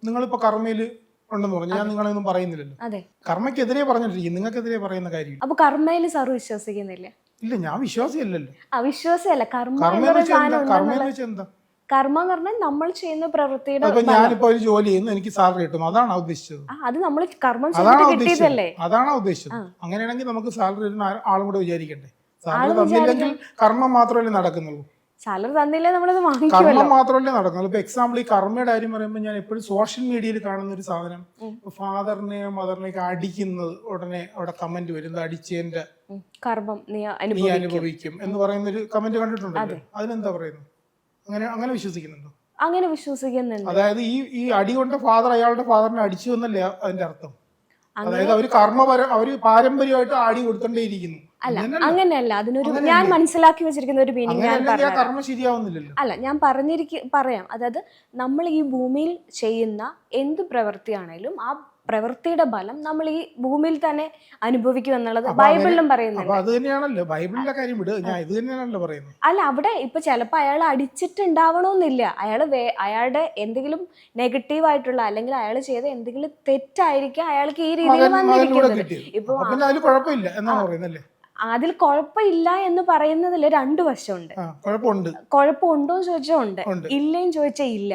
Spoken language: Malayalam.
നിങ്ങളിപ്പോ കർമ്മയില് ഉണ്ടെന്ന് പറഞ്ഞു, ഞാൻ നിങ്ങളൊന്നും പറയുന്നില്ലല്ലോ. അതെ. കർമ്മയ്ക്കെതിരെ പറഞ്ഞിട്ടിരിക്കും, നിങ്ങൾക്കെതിരെ പറയുന്ന കാര്യം. അപ്പൊ കർമ്മയിൽ സാർ വിശ്വസിക്കുന്നില്ല? ഇല്ല, ഞാൻ വിശ്വാസിയല്ലല്ലോ. അവിശ്വാസമല്ല, കർമ്മ കർമ്മ എന്നൊരു എന്ന് വെച്ചാൽ സാധനം എന്താ? കർമ്മ എന്ന് ഉണ്ടെന്നുള്ള. വെച്ചാൽ എന്താ? കർമ്മ എന്ന് പറഞ്ഞാൽ നമ്മൾ ചെയ്യുന്ന പ്രവൃത്തിയുടെ അപ്പൊ ഞാനിപ്പോ ഒരു ജോലി ചെയ്യുന്നു, എനിക്ക് സാലറി കിട്ടും, അതാണോ ഉദ്ദേശിച്ചത്? അത് നമ്മൾ കർമ്മം അതാണോ ചെയ്തിട്ട് ഉദ്ദേശിച്ചത്? കിട്ടിയതല്ലേ. അതാണോ ഉദ്ദേശിച്ചത്? അങ്ങനെയാണെങ്കിൽ നമുക്ക് സാലറി തരുന്ന ആളും കൂടെ വിചാരിക്കണ്ടേ? സാലറി തന്നില്ലെങ്കിൽ കർമ്മം മാത്രമല്ലേ നടക്കുന്നുള്ളൂ. സാലറി തന്നില്ലേ നമ്മളത് വാങ്ങിക്കുമല്ലോ. കർമ്മം മാത്രമല്ലേ നടക്കുന്നുള്ളൂ. ഇപ്പൊ എക്സാമ്പിൾ ഈ കർമ്മയുടെ കാര്യം പറയുമ്പോൾ ഞാൻ എപ്പോഴും സോഷ്യൽ മീഡിയയിൽ കാണുന്ന ഒരു സാധനം, ഫാദറിനെയോ മദറിനെയൊക്കെ അടിക്കുന്നത്, ഉടനെ അവിടെ കമന്റ് വരുന്നത് അടിച്ചതിന്റെ കർമ്മം നീ നീ അനുഭവിക്കും എന്ന് പറയുന്ന ഒരു കമന്റ് കണ്ടിട്ടുണ്ടല്ലോ. അതിനെന്താ പറയുന്നത്? അങ്ങനെ വിശ്വസിക്കുന്നുണ്ടോ? അങ്ങനെ വിശ്വസിക്കുന്നുണ്ട്. അതായത് ഈ അടി കൊണ്ട ഫാദർ അയാളുടെ ഫാദറിനെ അടിച്ചു എന്നല്ലേ അതിന്റെ അർത്ഥം? അതായത് അവര് പാരമ്പര്യമായിട്ട് ആടി കൊടുത്തോണ്ടേയിരിക്കുന്നു. അല്ല, അങ്ങനെയല്ല. അതിനൊരു ഞാൻ മനസ്സിലാക്കി വെച്ചിരിക്കുന്ന ഒരു മീനിങ് ഞാൻ പറഞ്ഞു. കർമ്മം ശരിയാവുന്നില്ലല്ലോ. അല്ല, ഞാൻ പറയാം. അതായത് നമ്മൾ ഈ ഭൂമിയിൽ ചെയ്യുന്ന എന്ത് പ്രവൃത്തിയാണേലും ആ പ്രവൃത്തിയുടെ ഫലം നമ്മൾ ഈ ഭൂമിയിൽ തന്നെ അനുഭവിക്കും എന്നുള്ളത് ബൈബിളിലും പറയുന്നുണ്ട്. അത് തന്നെയാണല്ലോ ബൈബിളിലെ കാര്യം വിട്, ഞാൻ ഇത് തന്നെയാണല്ലോ പറയുന്നത്. അല്ല, അവിടെ ഇപ്പൊ ചിലപ്പോൾ അയാൾ അടിച്ചിട്ടുണ്ടാവണമെന്നില്ല. അയാളുടെ എന്തെങ്കിലും നെഗറ്റീവ് ആയിട്ടുള്ള അല്ലെങ്കിൽ അയാൾ ചെയ്ത എന്തെങ്കിലും തെറ്റായിരിക്കും അയാൾക്ക് ഈ രീതിയിൽ വന്നിരിക്കുന്നത്. ഇപ്പൊ അതിൽ കുഴപ്പമില്ല എന്ന് പറയുന്നതിൽ രണ്ടു വശമുണ്ട്. കുഴപ്പമുണ്ടോ എന്ന് ചോദിച്ചാൽ ഉണ്ട്, ഇല്ലേന്ന് ചോദിച്ചാൽ ഇല്ല.